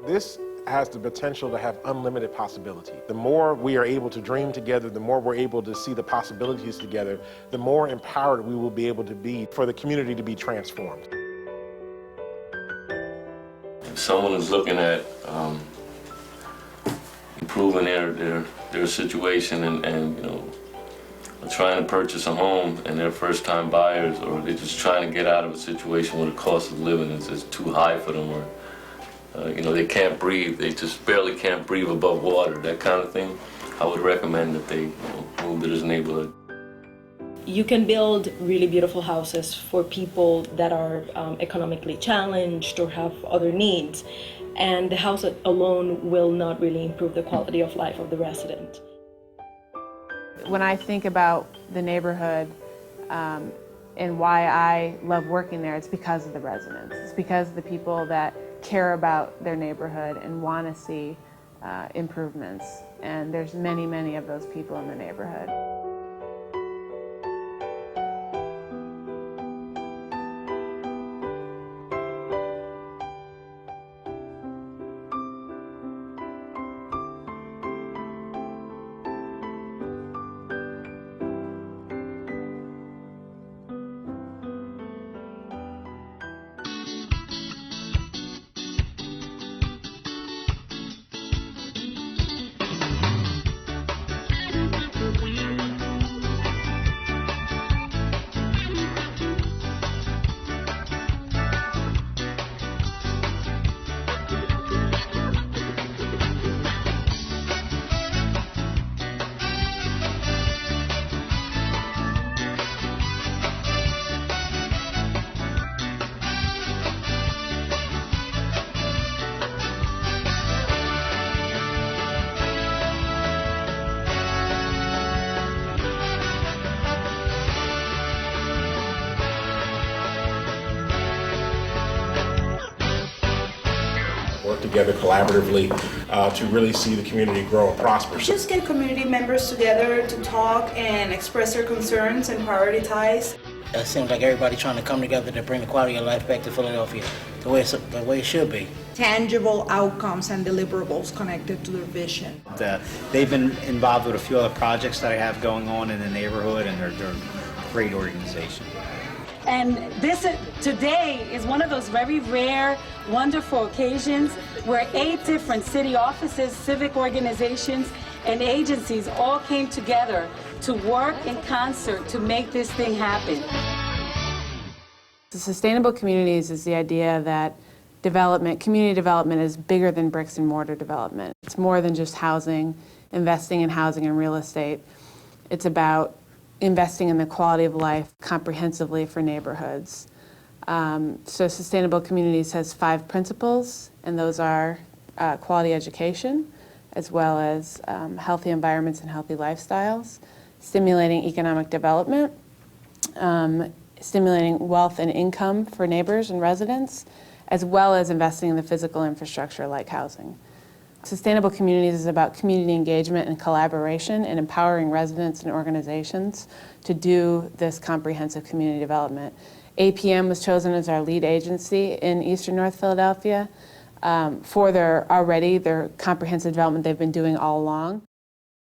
This has the potential to have unlimited possibility. The more we are able to dream together, the more we're able to see the possibilities together, the more empowered we will be able to be for the community to be transformed. If someone is looking at improving their situation and you know, trying to purchase a home and they're first-time buyers, or they're just trying to get out of a situation where the cost of living is just too high for them, or you know, they can't breathe, they just barely can't breathe above water, that kind of thing, I would recommend that they move to this neighborhood. You can build really beautiful houses for people that are economically challenged or have other needs, and the house alone will not really improve the quality of life of the resident. When I think about the neighborhood and why I love working there, it's because of the residents. It's because of the people that care about their neighborhood and want to see improvements. And there's many, many of those people in the neighborhood. Work together collaboratively to really see the community grow and prosper. Just get community members together to talk and express their concerns and prioritize. It seems like everybody trying to come together to bring the quality of life back to Philadelphia the way it should be. Tangible outcomes and deliverables connected to their vision. They've been involved with a few other projects that I have going on in the neighborhood, and they're a great organization. And this today is one of those very rare, wonderful occasions where 8 different city offices, civic organizations, and agencies all came together to work in concert to make this thing happen. The sustainable communities is the idea that community development is bigger than bricks and mortar development. It's more than just housing, investing in housing and real estate. It's about investing in the quality of life comprehensively for neighborhoods. So Sustainable Communities has 5 principles, and those are quality education, as well as healthy environments and healthy lifestyles, stimulating economic development, stimulating wealth and income for neighbors and residents, as well as investing in the physical infrastructure like housing. Sustainable Communities is about community engagement and collaboration and empowering residents and organizations to do this comprehensive community development. APM was chosen as our lead agency in Eastern North Philadelphia for their comprehensive development they've been doing all along.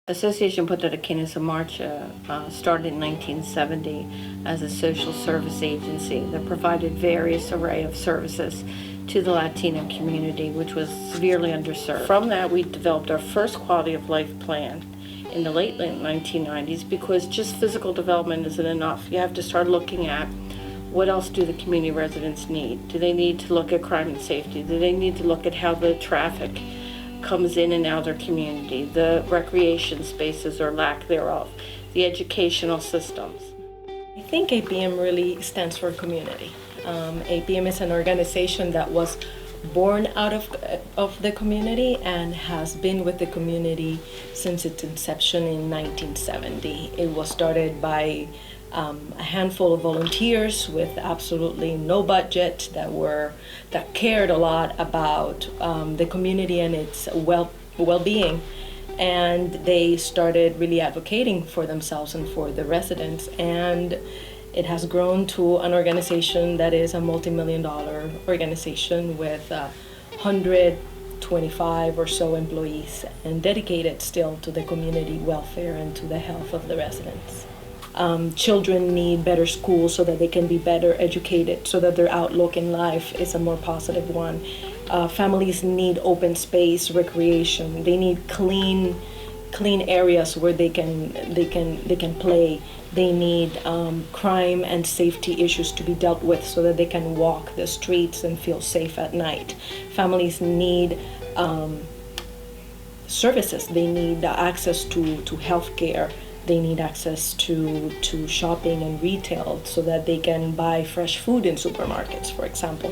Association Punta de Quienes en Marcha started in 1970 as a social service agency that provided various array of services to the Latino community, which was severely underserved. From that, we developed our first quality of life plan in the late 1990s, because just physical development isn't enough. You have to start looking at what else do the community residents need. Do they need to look at crime and safety? Do they need to look at how the traffic comes in and out of their community, the recreation spaces or lack thereof, the educational systems? I think APM really stands for community. APM is an organization that was born out of the community and has been with the community since its inception in 1970. It was started by a handful of volunteers with absolutely no budget that cared a lot about the community and its well-being. And they started really advocating for themselves and for the residents. And it has grown to an organization that is a multi-million-dollar organization with 100 25 or so employees and dedicated still to the community welfare and to the health of the residents. Children need better schools so that they can be better educated, so that their outlook in life is a more positive one. Families need open space, recreation. They need clean areas where they can play. They need crime and safety issues to be dealt with so that they can walk the streets and feel safe at night. Families need services. They need access to health care. They need access to shopping and retail so that they can buy fresh food in supermarkets, for example.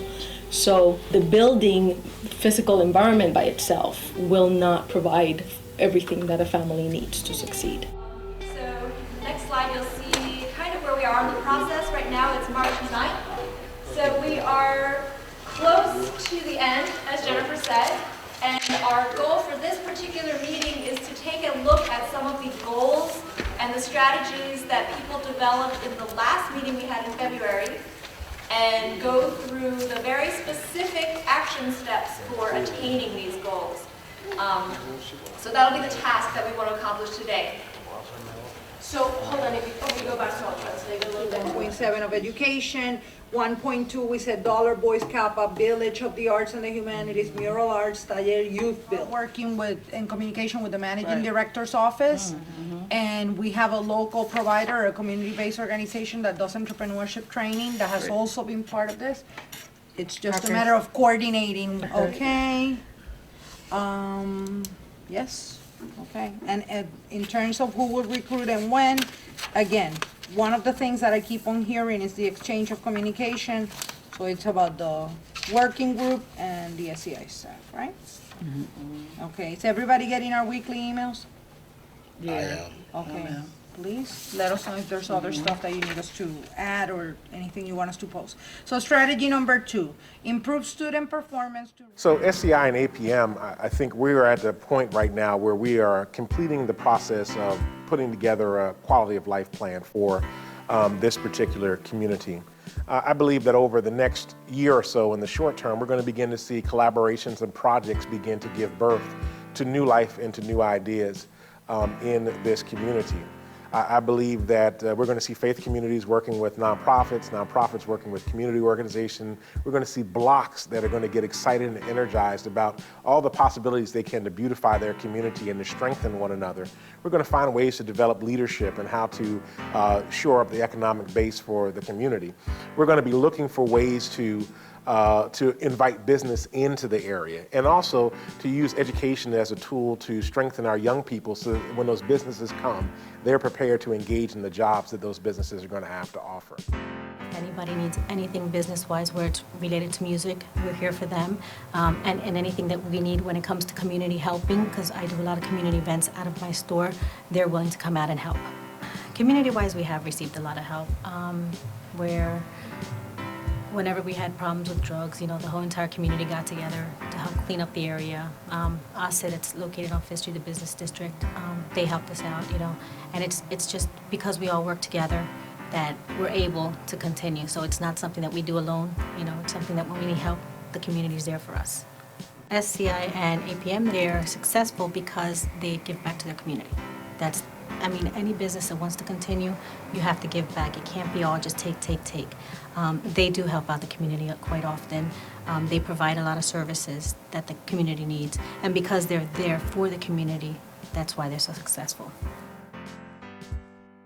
So the building physical environment by itself will not provide everything that a family needs to succeed. So next slide, you'll see kind of where we are in the process. Right now it's March 9th. So we are close to the end, as Jennifer said. And our goal for this particular meeting is to take a look at some of the goals and the strategies that people developed in the last meeting we had in February and go through the very specific action steps for attaining these goals. So that'll be the task that we want to accomplish today. So, hold on, if we go back to our translate a little bit. 1.7 of education, 1.2 we said Dollar Boys Kappa, Village of the Arts and the Humanities, Mural Arts, Taller Youth Bill. Working in communication with the Managing Director's office. And we have a local provider, a community-based organization that does entrepreneurship training that has also been part of this. It's just a matter of coordinating, okay? Yes, okay. And in terms of who will recruit and when, again, one of the things that I keep on hearing is the exchange of communication. So it's about the working group and the SCI staff, right? Okay, is everybody getting our weekly emails? Yeah. Okay, please let us know if there's other stuff that you need us to add or anything you want us to post. So strategy number 2, improve student performance. So SCI and APM, I think we are at the point right now where we are completing the process of putting together a quality of life plan for this particular community. I believe that over the next year or so, in the short term, we're going to begin to see collaborations and projects begin to give birth to new life and to new ideas in this community. I believe that we're going to see faith communities working with nonprofits working with community organizations. We're going to see blocks that are going to get excited and energized about all the possibilities they can to beautify their community and to strengthen one another. We're going to find ways to develop leadership and how to shore up the economic base for the community. We're going to be looking for ways to invite business into the area and also to use education as a tool to strengthen our young people so that when those businesses come, they're prepared to engage in the jobs that those businesses are going to have to offer. If anybody needs anything business-wise where it's related to music, we're here for them. And anything that we need when it comes to community helping, because I do a lot of community events out of my store, they're willing to come out and help. Community-wise, we have received a lot of help where whenever we had problems with drugs, you know, the whole entire community got together to help clean up the area. ASID, it's located on Fifth Street, the business district. They helped us out, you know, and it's just because we all work together that we're able to continue. So it's not something that we do alone, you know, it's something that when we need help, the community's there for us. SCI and APM, they're successful because they give back to their community. That's, I mean, any business that wants to continue, you have to give back. It can't be all just take. They do help out the community quite often. They provide a lot of services that the community needs. And because they're there for the community, that's why they're so successful.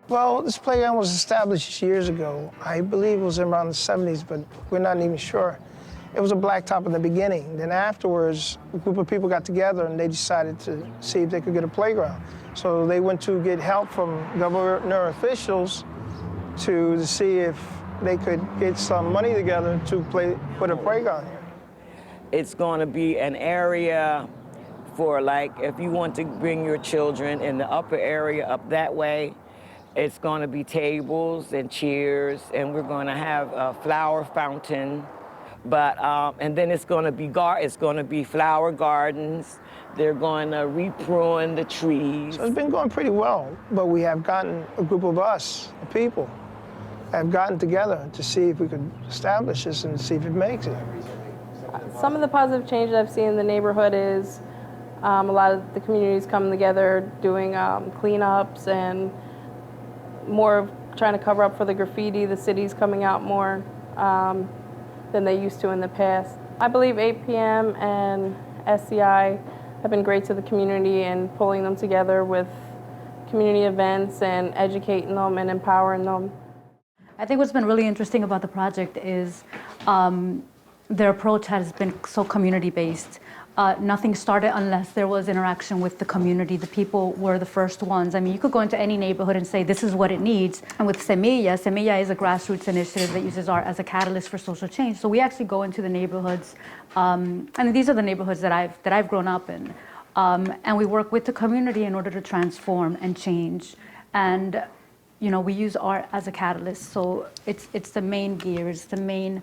Well, this playground was established years ago. I believe it was around the 70s, but we're not even sure. It was a blacktop in the beginning. Then afterwards, a group of people got together and they decided to see if they could get a playground. So they went to get help from governor officials to see if they could get some money together to put a playground here. It's going to be an area for, like, if you want to bring your children in the upper area up that way, it's going to be tables and chairs, and we're going to have a flower fountain. But and then it's going to be flower gardens. They're going to reprune the trees. So it's been going pretty well, but we have gotten a group of us, people, have gotten together to see if we could establish this and see if it makes it. Some of the positive changes I've seen in the neighborhood is a lot of the communities coming together, doing cleanups and more of trying to cover up for the graffiti. The city's coming out more than they used to in the past. I believe APM and SCI have been great to the community and pulling them together with community events and educating them and empowering them. I think what's been really interesting about the project is their approach has been so community-based. Nothing started unless there was interaction with the community. The people were the first ones. I mean, you could go into any neighborhood and say, this is what it needs. And with Semilla is a grassroots initiative that uses art as a catalyst for social change. So we actually go into the neighborhoods, and these are the neighborhoods that I've grown up in. And we work with the community in order to transform and change. And you know, we use art as a catalyst. So it's the main gear, it's the main,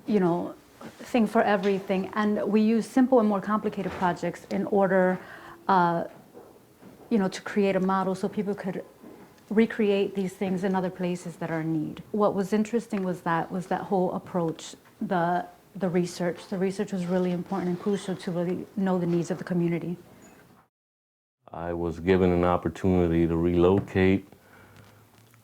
you know, thing for everything. And we use simple and more complicated projects in order, you know, to create a model so people could recreate these things in other places that are in need. What was interesting was that whole approach, the research. The research was really important and crucial to really know the needs of the community. I was given an opportunity to relocate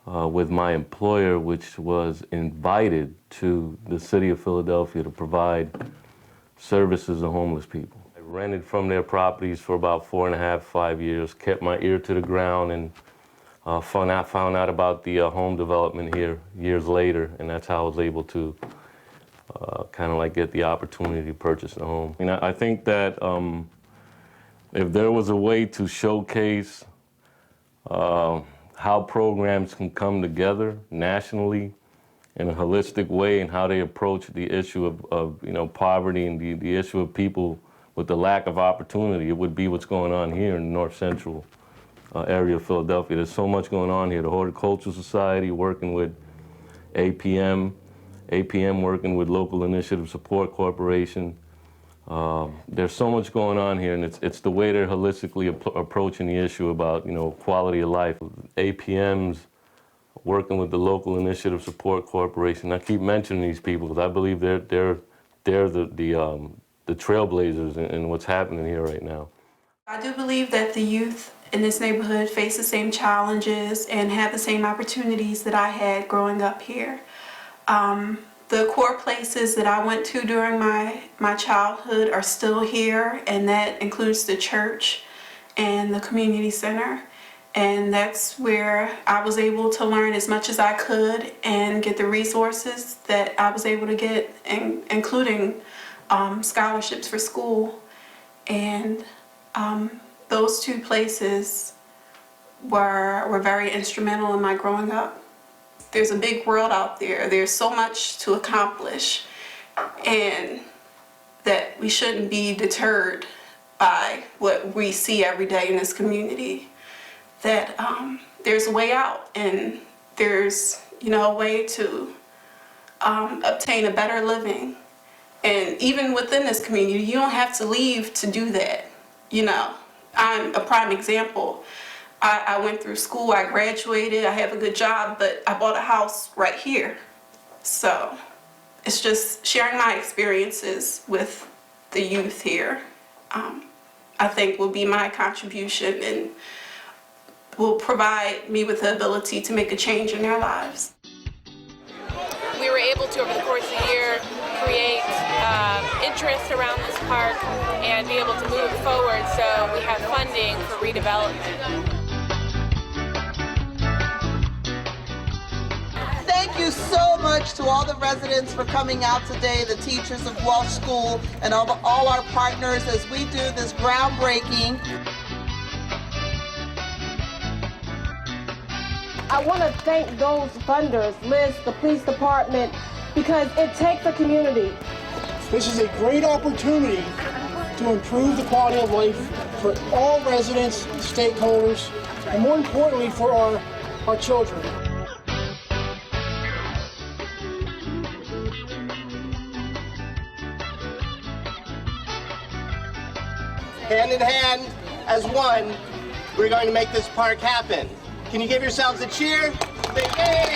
with my employer, which was invited to the city of Philadelphia to provide services to homeless people. I rented from their properties for about 4.5, 5 years, kept my ear to the ground, and found out about the home development here years later, and that's how I was able to kind of like get the opportunity to purchase a home. And I think that if there was a way to showcase how programs can come together nationally in a holistic way and how they approach the issue of you know, poverty and the issue of people with the lack of opportunity, it would be what's going on here in the north central area of Philadelphia. There's so much going on here. The Horticultural Society working with APM working with Local Initiative Support Corporation. There's so much going on here, and it's the way they're holistically approaching the issue about, you know, quality of life. APM's working with the Local Initiative Support Corporation. I keep mentioning these people because I believe they're the trailblazers in what's happening here right now. I do believe that the youth in this neighborhood face the same challenges and have the same opportunities that I had growing up here. The core places that I went to during my childhood are still here, and that includes the church and the community center. And that's where I was able to learn as much as I could and get the resources that I was able to get, including scholarships for school. And those two places were very instrumental in my growing up. There's a big world out there. There's so much to accomplish, and that we shouldn't be deterred by what we see every day in this community. That there's a way out, and there's, you know, a way to obtain a better living. And even within this community, you don't have to leave to do that. You know, I'm a prime example. I went through school, I graduated, I have a good job, but I bought a house right here. So it's just sharing my experiences with the youth here, I think will be my contribution and will provide me with the ability to make a change in their lives. We were able to, over the course of the year, create interest around this park and be able to move it forward, so we have funding for redevelopment. Thank you so much to all the residents for coming out today, the teachers of Walsh School, and all our partners as we do this groundbreaking. I want to thank those funders, Liz, the police department, because it takes a community. This is a great opportunity to improve the quality of life for all residents, stakeholders, and more importantly for our children. Hand in hand, as one, we're going to make this park happen. Can you give yourselves a cheer? Yay!